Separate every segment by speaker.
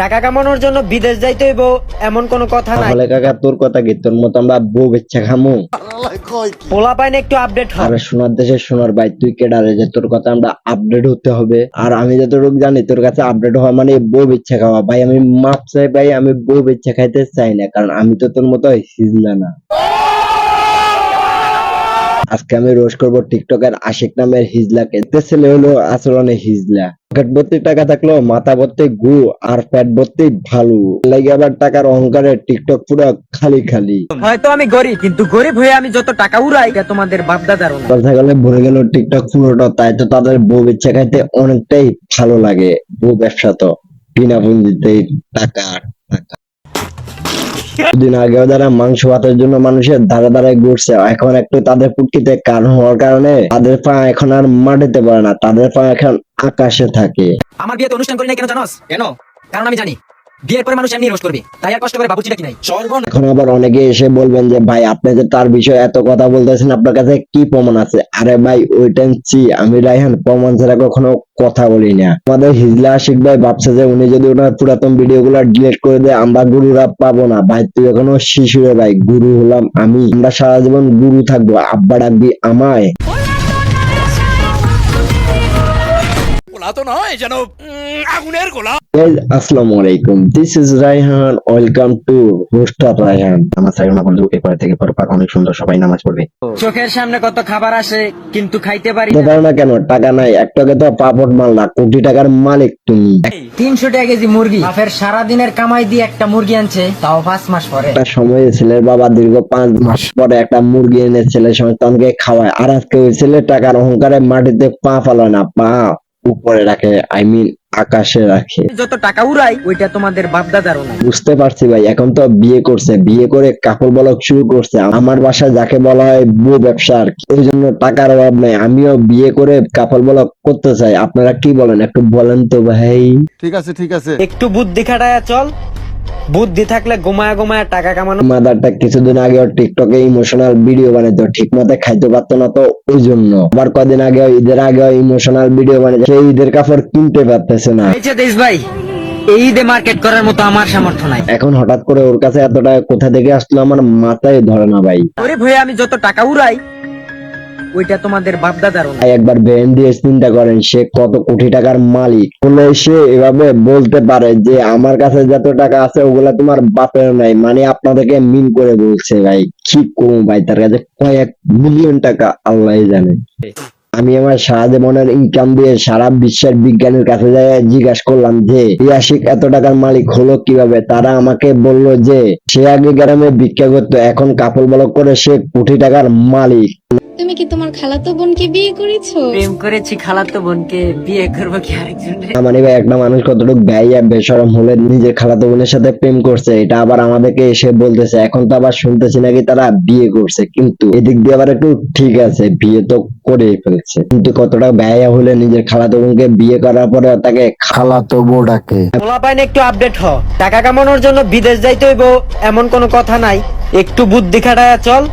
Speaker 1: টাকা কামানোর জন্য বিদেশ যাইতে হইব এমন কোনো কথা নাই।
Speaker 2: তাহলে কাকা তোর কথা কি, তোর মতো আমরা বউ বেচ্ছা খামু?
Speaker 1: পোলা পাইনে একটু আপডেট হ।
Speaker 2: আরে সোনার দেশের সোনার ভাই, তুই কেডারে যে তোর কথা আমরা আপডেট হতে হবে? আর আমি যতটুকু জানি তোর কাছে আপডেট হওয়া মানে বউ বেচ্ছা খাওয়া। ভাই আমি মাপ চাই ভাই, আমি বউ বেচ্ছা খাইতে চাই না, কারণ আমি তো তোর মতো হিজলা না। আজকে আমি রোস্ট করবো টিকটকের আশিক নামের হিজলাকে। এতে ছেলে হলো আচরণে হিজলা। পকেট ভর্তি টাকা থাকলো, মাথা ভর্তি গু আর পেট ভর্তি ভালু লাগে, আবার টাকার অহংকারে টিকটক পুরো খালি খালি।
Speaker 1: হয়তো আমি গরিব, কিন্তু গরিব হয়ে আমি যত টাকা উড়াই এটা তোমাদের বাপদাদার না।
Speaker 2: কথা গেলে ভরে গেল টিকটক পুরোটা, তাই তো তাদের বউ বেচা খাইতে অনেকটাই ভালো লাগে। বউ ব্যবসা তো বিনা পুঁজিতে টাকা টাকা। দুদিন আগেও যারা মাংস ভাতের জন্য মানুষের ধারে ধারে ঘুরছে, এখন একটু তাদের পুটকিতে কান হওয়ার কারণে তাদের পা এখন আর মাটিতে পড়ে না, তাদের পা এখন আকাশে থাকে।
Speaker 1: আমার বিয়েতে অনুষ্ঠান করি না কেন জানোস? কেন? কারণ আমি জানি বিয়ের পরে মানুষ এমনি রোস্ট করবে, তাই আর কষ্ট করে বাবুচিটা কিনাই।
Speaker 2: এখন আবার অনেকে এসে বলবেন যে ভাই আপনি যে তার বিষয়ে এত কথা বলতেছেন, আপনার কাছে কি প্রমাণ আছে? আরে ভাই ওইটা আমি রায়হান প্রমাণ ছাড়া কখনো কথা বলি না। আমাদের হিজলা আশিক ভাই ভাবছে যে উনি যদি ওনার পুরাতন ভিডিও গুলা ডিলিট করে দেয় আমরা গুরুরা পাবো না। ভাই তুই এখনো শিশু রে ভাই, গুরু হলাম আমি, আমরা সারা জীবন গুরু থাকবো। আব্বা ডাকবি আমায়। আসসালামু আলাইকুম, this is Raihan, welcome to হোস্টার রায়হান। আমার সাইমা বন্ধু এপার থেকে পরপার অনেক সুন্দর, সবাই নামাজ পড়বে।
Speaker 1: চোখের সামনে কত খাবার আসে কিন্তু খাইতে পারি
Speaker 2: খেতে পারো না কেন? টাকা নাই, একটাকে তো পাপড় মারলা, কোটি টাকার মালিক তুমি।
Speaker 1: 300 টাকা কেজি মুরগি, বাপের সারাদিনের কামাই দিয়ে একটা মুরগি আনছে, তাও 5 মাস পরে।
Speaker 2: একটা সময় ছেলের বাবা দীর্ঘ 5 মাস পরে একটা মুরগি এনে ছেলের সন্তানকে খাওয়ায়, আর আজকে ওই ছেলে টাকার অহংকারে মাটিতে পা ফেলায় না, পা উপরে রাখে, আকাশে রাখে।
Speaker 1: যত টাকা উড়াই ওইটা তোমাদের বাপদাদারও না।
Speaker 2: বুঝতে পারছি ভাই, এখন তো বিয়ে করছে, বিয়ে করে কাপড় বলক শুরু করছে। আমার বাসায় যাকে বলা হয় বউ ব্যবসা আর কি, এই জন্য টাকার অভাব নাই। আমিও বিয়ে করে কাপড় বলক করতে চাই। আপনারা কি বলেন একটু বলেন তো ভাই?
Speaker 3: ঠিক আছে ঠিক আছে,
Speaker 1: একটু বুদ্ধি খাটায়া চল, বুদ্ধি থাকলে ঘুমায়া ঘুমায়া টাকা কামানো।
Speaker 2: মাদারটা কিছুদিন আগে টিকটকে ইমোশনাল ভিডিও বানাইতো, ঠিক মতো খাইতে পারতো না, তো ওই জন্য। আবার কদিন আগে ঈদের আগে ইমোশনাল ভিডিও বানাইছে, সেই ঈদের কাপড় কিনতে পারতেছে না।
Speaker 1: এই যে দেশ ভাই, এই ঈদে মার্কেট করার মতো আমার সামর্থ্য নাই।
Speaker 2: এখন হঠাৎ করে ওর কাছে এত টাকা কোথা থেকে আসলো আমার মাথায় ধরে না ভাই।
Speaker 1: গরিব হয়ে আমি যত টাকা উড়াই ওইটা তোমাদের বাপদাদারও না।
Speaker 2: ভাই একবার ব্যান দিয়ে চিন্তা করেন, সে কত কোটি টাকার মালিক বলে সে এভাবে বলতে পারে যে আমার কাছে যত টাকা আছে ওগুলা তোমার বাপের নাই, মানে আপনাদেরকে মিন করে বলছে। ভাই কি করবো ভাই, তার কাছে কয়েক মিলিয়ন টাকা আল্লাহ জানে। আমি আমার সারা জীবনের ইনকাম দিয়ে সারা বিশ্বের বিজ্ঞানীর কাছে যাই জিজ্ঞাসা করলাম যে এই আশিক এত টাকার মালিক হলো কিভাবে। তারা আমাকে বলল যে সে আগে গ্রামে ভিক্ষা করতো, এখন কাপড় বলক করে সে কোটি টাকার মালিক।
Speaker 4: তুমি কি তোমার খালাতো বোনকে বিয়ে করেছো?
Speaker 1: প্রেম করেছি খালাতো বোনকে, বিয়ে করবো কি আরেকজন?
Speaker 2: মানে ভাই একটা মানুষ কতটুকু গাইয়া বেশরম হলে নিজের খালাতো বোনের সাথে প্রেম করছে, এটা আবার আমাদেরকে এসে বলতেছে। এখন তো আবার শুনতেছি নাকি তারা বিয়ে করছে, কিন্তু এদিক দিয়ে আবার একটু ঠিক আছে, বিয়ে তো করেই ফেলছে, কিন্তু কতটা গাইয়া হলে নিজের খালাতো বোনকে বিয়ে করার পরে তাকে
Speaker 3: খালাতো বউ ডাকে।
Speaker 1: পোলা পাইনে একটু আপডেট হ। টাকা কামানোর জন্য বিদেশ যাইতে হইব এমন কোনো কথা নাই। একটু বুদ্ধি খাটায়া চল,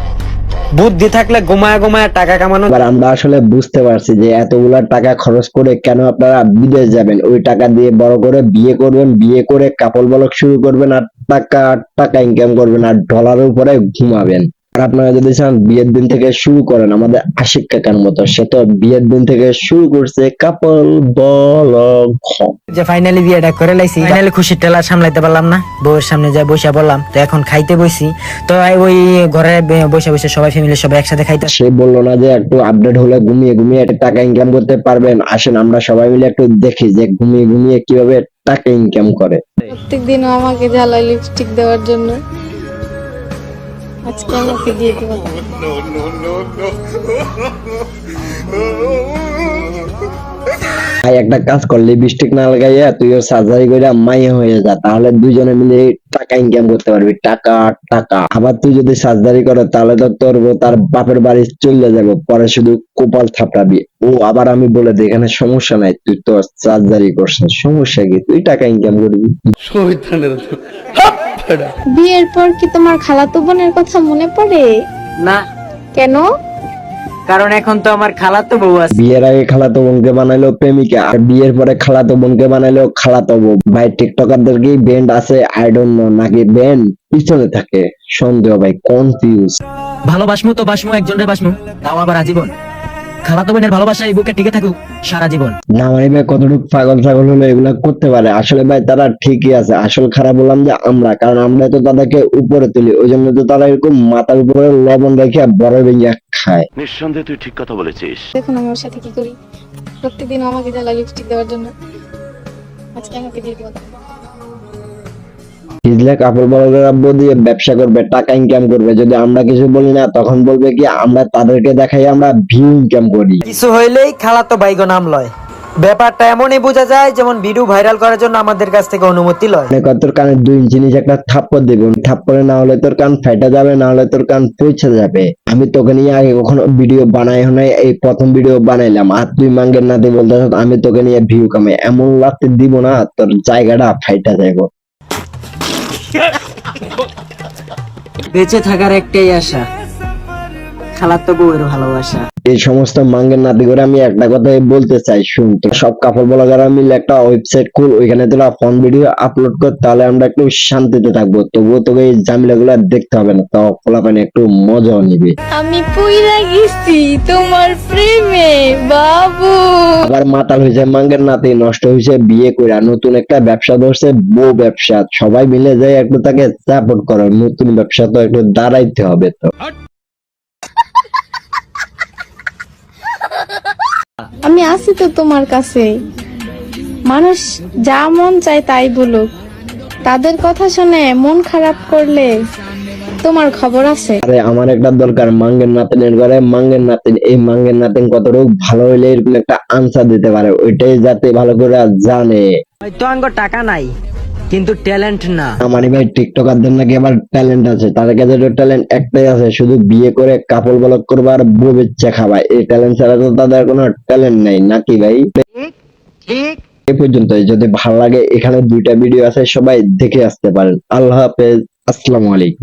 Speaker 1: বুদ্ধি থাকলে ঘুমায়া ঘুমায়া টাকা কামানো।
Speaker 2: এবার আমরা আসলে বুঝতে পারছি যে এতগুলা টাকা খরচ করে কেন আপনারা বিদেশ যাবেন। ওই টাকা দিয়ে বড় করে বিয়ে করবেন, বিয়ে করে কাপড় বলক শুরু করবেন, আর টাকা টাকা ইনকাম করবেন, আর ডলারের উপরে ঘুমাবেন। আর আপনারা যদি চান বিয়ের দিন থেকে শুরু করেন আমাদের আশিক কাকার মতো, সে তো বিয়ের দিন থেকে শুরু করছে কাপড় বলক।
Speaker 1: যে ফাইনালি বিয়েটা করে লাইছি, ফাইনালি খুশির টেলা সামলাইতে পারলাম না, বউয়ের সামনে যা বসে বললাম। তো এখন খাইতে বসি, তো ওই ঘরে বসে বসে সবাই ফ্যামিলি সবাই একসাথে খাইতে।
Speaker 2: সে বললো না যে একটু আপডেট হলে ঘুমিয়ে ঘুমিয়ে একটা টাকা ইনকাম করতে পারবেন? আসেন আমরা সবাই মিলে একটু দেখি যে ঘুমিয়ে ঘুমিয়ে কিভাবে টাকা ইনকাম করে।
Speaker 4: প্রত্যেকদিন আমাকে জ্বালায় লিপস্টিক দেওয়ার জন্য, আজকে আমাকে দিয়ে দেবো।
Speaker 2: ভাই একটা কাজ কর, লিপস্টিক না লাগাইয়া তুইও সার্জারি করে মাইয়া হয়ে যা, তাহলে দুইজনে মিলে টাকা ইনকাম করতে পারবি। টাকা টাকা। আবার তুই যদি সার্জারি করে তাহলে তো তোর বউ তার বাপের বাড়ি চলে যাবো, পরে শুধু কপাল থাপড়াবি। ও আবার আমি বলে দিই এখানে সমস্যা নাই, তুই তো সার্জারি করছিস, সমস্যা কি, তুই টাকা ইনকাম করবি।
Speaker 4: বিয়ের পর কি তোমার খালাতো বোনের কথা মনে পড়ে?
Speaker 1: না,
Speaker 4: কেন?
Speaker 1: কারণ এখন তো আমার খালাতো বউ আছে।
Speaker 2: বিয়ের আগে খালাতো বোনকে বানাইলো প্রেমিকা, আর বিয়ের পরে খালাতো বোনকে বানাইলো খালাতো বউ। ভাই টিকটকারদের কি ব্যান্ড আছে আই ডোন্ট নো, নাকি ব্যান্ড পিছনে থাকে সন্দেহ, ভাই কনফিউজ।
Speaker 1: ভালোবাসমু তো বাসমু একজনের বাসমু, তাও আবার আজীবন। খালাতো বোনের ভালোবাসা এই বুকে টিকে থাকুক সারা জীবন।
Speaker 2: না মানে ভাই কতটুকু পাগল ছাগল হলো এগুলা করতে পারে? আসলে ভাই তারা ঠিকই আছে, আসল খারাপ বললাম যে আমরা, কারণ আমরা তো তাদেরকে উপরে তুলি, ওই জন্য তো তারা এরকম মাথার উপরে লবণ রেখে বড় ভেঙে খায়।
Speaker 5: নিঃসন্দেহে তুই ঠিক কথা বলেছিস।
Speaker 4: দেখুন আমি ওর সাথে কি করি, প্রত্যেকদিন ও আমাকে জ্বালায় লিপস্টিক দেওয়ার জন্য। আজকে আমাকে দিয়ে দিও।
Speaker 2: হিজলা কাপড় বড়রা দিয়ে ব্যবসা করবে, টাকা ইনকাম করবে, যদি আমরা কিছু বলি না তখন বলবে কি আমরা তাদেরকে দেখাই আমরা ভিউ ইনকাম করি।
Speaker 1: কিছু হইলেই খালাতো ভাইগো নাম লয়। ব্যাপারটা এমনই বোঝা যায় যেমন ভিডিও ভাইরাল করার জন্য আমাদের কাছ থেকে অনুমতি লয়।
Speaker 2: মানে তোর কানে 2 ইঞ্চি নিচে একটা থাপ্পড় দেবে, থাপ্পড়ে না হলে তোর কান ফাটা যাবে, না হলে তোর কান পৌঁছে যাবে। আমি তোকে নিয়ে আগে কখনো ভিডিও বানাই নাই, এই প্রথম ভিডিও বানাইলাম, আর তুই মাঙ্গের নাতে বলতে আমি তোকে নিয়ে ভিউ কামাই, এমন লাগতে দিব না তোর জায়গাটা ফাইটা যাইব।
Speaker 1: বেঁচে থাকার একটাই আশা, খালাতো বউয়ের ভালোবাসা।
Speaker 2: এই সমস্ত মাঙ্গের নাতি করে আমি একটা কথাই বলতে চাই, শুন, তো সব কাপড় ব্লগাররা মিলে একটা ওয়েবসাইট খুল, ওইখানে তোরা ফোন ভিডিও আপলোড কর, তাহলে আমরা একটু শান্তিতে থাকবো। তবুও তোকে এই ঝামেলা গুলা দেখতে হবে না, তো ফলাফানে একটু মজাও নিবি।
Speaker 4: আমি পুইরা গেছি তোমার প্রেমে বাবু।
Speaker 2: আবার মাতাল হয়েছে মাঙ্গের নাতি, নষ্ট হয়েছে বিয়ে কইরা, নতুন একটা ব্যবসা ধরছে, বউ ব্যবসা। সবাই মিলে যায় একটু তাকে সাপোর্ট করো, নতুন ব্যবসা তো একটু দাঁড়াইতে হবে। তো
Speaker 4: আমি আছি তো তোমার কাছে, মানুষ যা মন চায় তাই বলুক, তাদের কথা শুনে মন খারাপ করলে তোমার খবর আছে।
Speaker 2: আরে আমার একটা দরকার মাঙ্গের নাতিনের ঘরে মাঙ্গের নাতিন, এই মাঙ্গের নাতিন কতটুকু ভালো হইলে এরকম একটা আনসার দিতে পারে, ওইটাই যাতে ভালো করে জানে।
Speaker 1: হয়তো আঙ্গ টাকা নাই কিন্তু ট্যালেন্ট না।
Speaker 2: মানে ভাই টিকটকারদের নাকি আবার ট্যালেন্ট আছে, তাদের কাছে তো ট্যালেন্ট একটাই আছে, শুধু বিয়ে করে কাপড় ব্লগ করবা আর বউ বেচা খাবা। এই ট্যালেন্ট ছাড়া তো তাদের কোনো ট্যালেন্ট নাই, নাকি ভাই? এই পর্যন্ত। যদি ভালো লাগে এখানে 2টা ভিডিও আছে, সবাই দেখে আসতে পারেন। আল্লাহ হাফেজ, আসসালামু আলাইকুম।